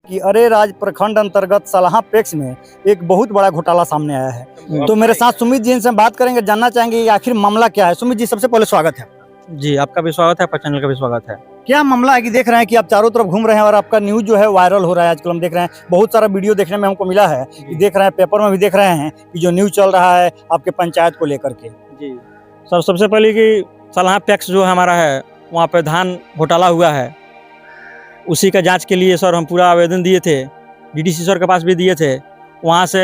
कि अरेराज प्रखंड अंतर्गत सलाहा पैक्स में एक बहुत बड़ा घोटाला सामने आया है। तो मेरे साथ सुमित जी इनसे बात करेंगे, जानना चाहेंगे कि आखिर मामला क्या है। सुमित जी, सबसे पहले स्वागत है। जी, आपका भी स्वागत है, आपका चैनल का भी स्वागत है। क्या मामला है कि देख रहे हैं कि आप चारों तरफ घूम रहे हैं और आपका न्यूज जो है वायरल हो रहा है। आजकल हम देख रहे हैं बहुत सारा वीडियो देखने में हमको मिला है कि देख रहे हैं, पेपर में भी देख रहे हैं कि जो न्यूज चल रहा है आपके पंचायत को लेकर के। जी सर, सबसे पहले कि सलाहा पैक्स जो हमारा है वहाँ पे धान घोटाला हुआ है, उसी का जांच के लिए सर हम पूरा आवेदन दिए थे, डीडीसी सर के पास भी दिए थे। वहाँ से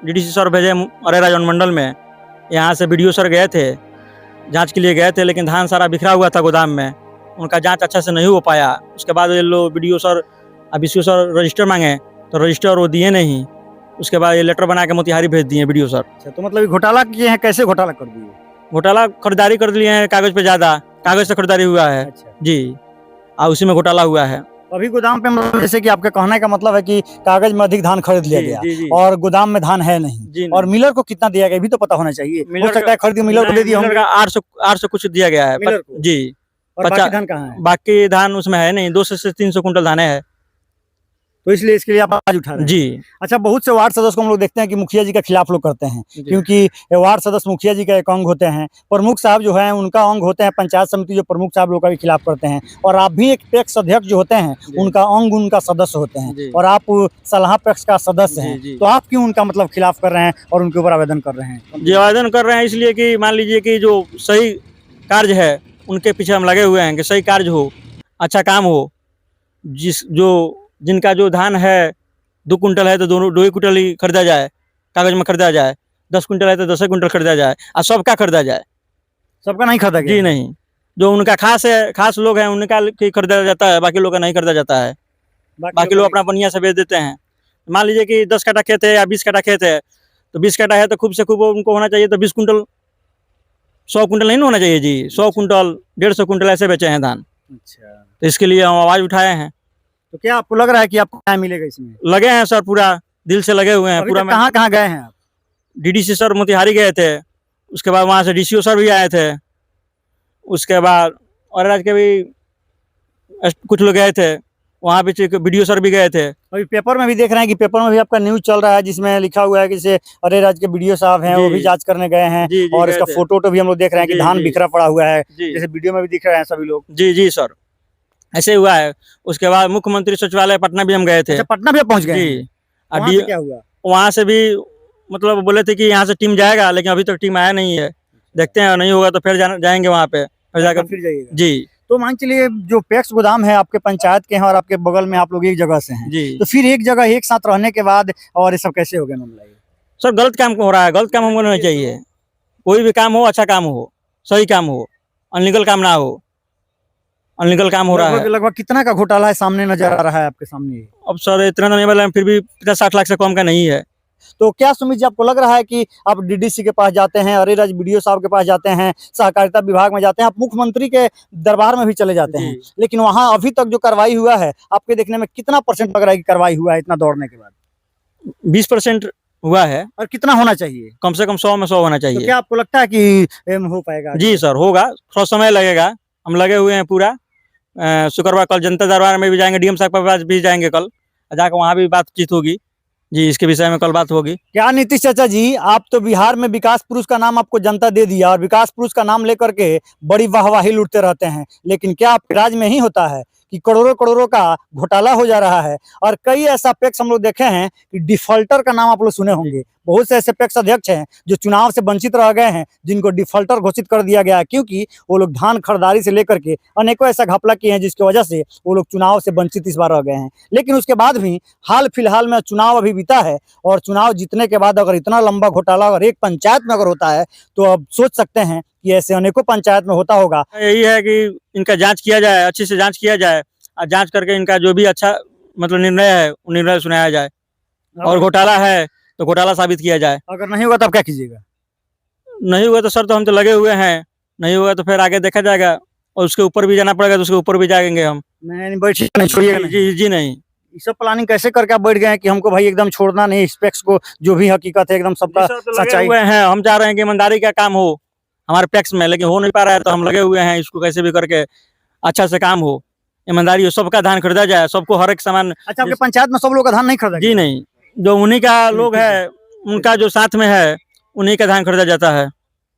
डीडीसी सर भेजे अरेराज अनुमंडल में, यहाँ से बीडीओ सर गए थे, जांच के लिए गए थे, लेकिन धान सारा बिखरा हुआ था गोदाम में, उनका जांच अच्छा से नहीं हो पाया। उसके बाद ये लोग BDO sir BCO sir register मांगे तो रजिस्टर वो दिए नहीं। उसके बाद ये लेटर बना के मोतिहारी भेज दिए बीडीओ सर। अच्छा, तो मतलब ये घोटाला किए हैं, कैसे घोटाला कर दिए? घोटाला खरीदारी कर लिए हैं, कागज पे ज़्यादा, कागज से खरीदारी हुआ है। अच्छा जी, और उसी में घोटाला हुआ है। अभी गोदाम पे मतलब जैसे कि आपके कहने का मतलब है कि कागज में अधिक धान खरीद लिया गया जी। और गोदाम में धान है नहीं, और मिलर को कितना दिया गया भी तो पता होना चाहिए। हो सकता है खरीद मिलर को दे दिया मिलर का 800 कुछ दिया गया है। मिलर को? जी, और बाकी धान कहाँ है? बाकी धान उसमें है नहीं, 200 से 300 कुंटल धाने है। तो इसलिए इसके लिए आप आवाज उठा रहे हैं। जी। अच्छा, बहुत से वार्ड सदस्य को हम लोग देखते हैं कि मुखिया जी के खिलाफ लोग करते हैं, क्योंकि वार्ड सदस्य मुखिया जी का एक अंग होते हैं, प्रमुख साहब जो हैं उनका अंग होते हैं, पंचायत समिति जो प्रमुख साहब लोग का भी खिलाफ करते हैं, और आप भी एक पैक्स अध्यक्ष जो होते हैं उनका अंग उनका सदस्य होते हैं, और आप सलाहा पैक्स का सदस्य हैं। तो आप क्यों उनका मतलब खिलाफ कर रहे हैं और उनके ऊपर आवेदन कर रहे हैं? जी, आवेदन कर रहे हैं इसलिए कि मान लीजिए कि जो सही कार्य है उनके पीछे हम लगे हुए हैं कि सही कार्य हो, अच्छा काम हो। जिनका जो धान है 2 कुंटल है तो दोनों 2 ही कुंटल ही खरीदा जाए, कागज में खरीदा जाए। 10 कुंटल है तो 10 कुंटल खरीदा जाए, और सबका खरीदा जाए। सबका नहीं खरीदा गया? जी नहीं, जो उनका खास लोग हैं उनका खरीदा जाता है, बाकी लोग का नहीं खरीदा जाता है। बाकी लोग अपना बढ़िया से बेच देते हैं। मान लीजिए कि 10 कट्ठा खेत है या 20 कट्ठा खेत है, तो 20 कट्ठा है तो खूब से खूब उनको होना चाहिए तो 20 कुंटल, 100 कुंटल नहीं होना चाहिए जी, 100 कुंटल 150 कुंटल ऐसे बेचे हैं धान। अच्छा, तो इसके लिए हम आवाज़ उठाए हैं। तो क्या आपको लग रहा है कि आपको न्याय मिलेगा इसमें? लगे हैं सर, पूरा दिल से लगे हुए हैं। पूरा कहाँ कहाँ गए हैं आप? डीडीसी सर मोतिहारी गए थे, उसके बाद वहाँ से डीसीओ सर भी आए थे, उसके बाद और राज्य के भी कुछ लोग गए थे, वहाँ भी बीडीओ सर भी गए थे। अभी पेपर में भी देख रहे हैं कि पेपर में भी आपका न्यूज चल रहा है जिसमें लिखा हुआ है कि जैसे अरेराज के बीडीओ साहब हैं वो भी जांच करने गए हैं, और इसका फोटो भी हम लोग देख रहे हैं कि धान बिखरा पड़ा हुआ है, जैसे वीडियो में भी दिख रहे हैं सभी लोग। जी सर, ऐसे हुआ है। उसके बाद मुख्यमंत्री सचिवालय पटना भी हम गए थे। अच्छा, पटना भी पहुंच गए? जी, क्या हुआ वहाँ से भी मतलब बोले थे कि यहाँ से टीम जाएगा, लेकिन अभी तक टीम आया नहीं है। देखते हैं, नहीं होगा तो फिर जाएंगे वहाँ पे, फिर जाकर फिर जाइएगा। जी। तो मान चलिए जो पैक्स गोदाम है आपके पंचायत के हैं और आपके बगल में आप लोग एक जगह से हैं जी, तो फिर एक जगह एक साथ रहने के बाद और ये सब कैसे हो गया मामला? सर गलत काम हो रहा है, गलत काम हमको नहीं चाहिए। कोई भी काम हो, अच्छा काम हो, सही काम हो, अनलीगल काम ना हो। अनलीगल काम हो रहा है। लगभग कितना का घोटाला है सामने नजर आ रहा है आपके सामने? अब सर इतना नहीं बोला, फिर भी 50-60 लाख से कम का नहीं है। तो क्या सुमित जी आपको लग रहा है कि आप डीडीसी के पास जाते हैं, अरेराज बीडीओ साहब के पास जाते हैं, सहकारिता विभाग में जाते हैं, आप मुख्यमंत्री के दरबार में भी चले जाते हैं, लेकिन वहां अभी तक जो कार्रवाई हुआ है आपके देखने में कितना % लग रहा है कि कार्रवाई हुआ है इतना दौड़ने के बाद? 20% हुआ है। और कितना होना चाहिए? कम से कम 100 में 100 होना चाहिए। तो क्या आपको लगता है कि हो पाएगा? जी सर, होगा, थोड़ा समय लगेगा। हम लगे हुए हैं पूरा। शुक्रवार कल जनता दरबार में भी जाएंगे, डीएम साहब के पास भी जाएंगे कल, जाकर वहाँ भी बातचीत होगी जी, इसके विषय में कल बात होगी। क्या नीतीश चाचा जी, आप तो बिहार में विकास पुरुष का नाम आपको जनता दे दिया और विकास पुरुष का नाम लेकर के बड़ी वाहवाही लूटते रहते हैं, लेकिन क्या आपके राज्य में ही होता है कि करोड़ों का घोटाला हो जा रहा है? और कई ऐसा पैक्स हम लोग देखे हैं कि डिफॉल्टर का नाम आप लोग सुने होंगे, बहुत से ऐसे पैक्स अध्यक्ष हैं जो चुनाव से वंचित रह गए हैं, जिनको डिफॉल्टर घोषित कर दिया गया है, क्योंकि वो लोग धान खरीदारी से लेकर के अनेकों ऐसा घपला किए हैं जिसकी वजह से वो लोग चुनाव से वंचित इस बार रह गए हैं। लेकिन उसके बाद भी हाल फिलहाल में चुनाव अभी बीता है, और चुनाव जीतने के बाद अगर इतना लंबा घोटाला अगर एक पंचायत में अगर होता है तो अब सोच सकते हैं कि ऐसे अनेकों पंचायत में होता होगा। यही है कि इनका जांच किया जाए, अच्छे से जांच किया जाए, और जांच करके इनका जो भी अच्छा मतलब निर्णय है वो निर्णय सुनाया जाए, और घोटाला है तो घोटाला साबित किया जाए। अगर नहीं होगा तब क्या कीजिएगा? नहीं हुआ तो सर तो हम तो लगे हुए हैं, नहीं हुआ तो फिर आगे देखा जाएगा, और उसके ऊपर भी जाना पड़ेगा तो उसके ऊपर भी जाएंगे हम। नहीं बैठिए, नहीं छोड़िएगा। जी नहीं, सब प्लानिंग कैसे करके आप बैठ गए हैं कि हमको भाई एकदम छोड़ना नहीं, पैक्स को जो भी हकीकत है एकदम सबका सच्चाई हुए हैं। हम चाह रहे हैं कि ईमानदारी का काम हो हमारे पैक्स में, लेकिन हो नहीं पा रहा है, तो हम लगे हुए हैं इसको कैसे भी करके अच्छा से काम हो, ईमानदारी हो, सबका धान खरीदा जाए, सबको हर एक सामान। अच्छा, आपके पंचायत में सब लोग का धान नहीं खरीदा जी गया? नहीं, जो उन्हीं का लोग है, उनका जो साथ में है, उन्हीं का धान खरीदा जाता है।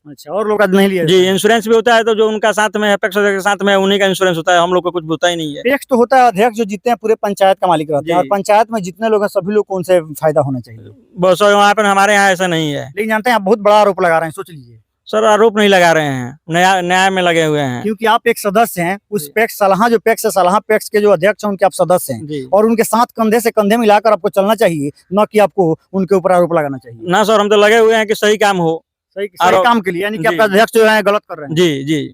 अच्छा, और लोग का नहीं लिया जी, जाता है? इंश्योरेंस भी होता है, तो जो उनका साथ में है, पैक्स के साथ में है, उन्हीं का इंश्योरेंस होता है, हम लोग को कुछ होता ही नहीं है। टैक्स तो होता है, अध्यक्ष जो जीतते हैं पूरे पंचायत का मालिक रहते हैं, और जी। पंचायत में जितने लोग हैं सभी लोग को उनसे फायदा होना चाहिए। बस और वहाँ पर हमारे यहाँ ऐसा नहीं है। लेकिन जानते हैं आप बहुत बड़ा आरोप लगा रहे हैं, सोच लीजिए। सर आरोप नहीं लगा रहे हैं, न्याय में लगे हुए हैं। क्योंकि आप एक सदस्य हैं, उस जी। पैक्स सलाह जो पैक्स है, सलाह पैक्स के जो अध्यक्ष हैं उनके आप सदस्य हैं, जी और उनके साथ कंधे से कंधे मिलाकर आपको चलना चाहिए, न कि आपको उनके ऊपर आरोप लगाना चाहिए। ना सर, हम तो लगे हुए हैं कि सही काम हो। सही आरोप- काम के लिए, यानी कि जी। आपका अध्यक्ष जो है गलत कर रहे हैं। जी जी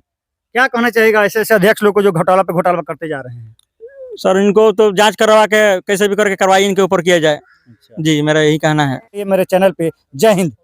क्या कहना चाहिएगा ऐसे ऐसे अध्यक्ष लोग को जो घोटाला पे घोटाला करते जा रहे हैं? सर, इनको तो जांच करवा के कैसे भी करके कार्रवाई इनके ऊपर किया जाए। अच्छा। जी, मेरा यही कहना है। ये मेरे चैनल पे जय हिंद।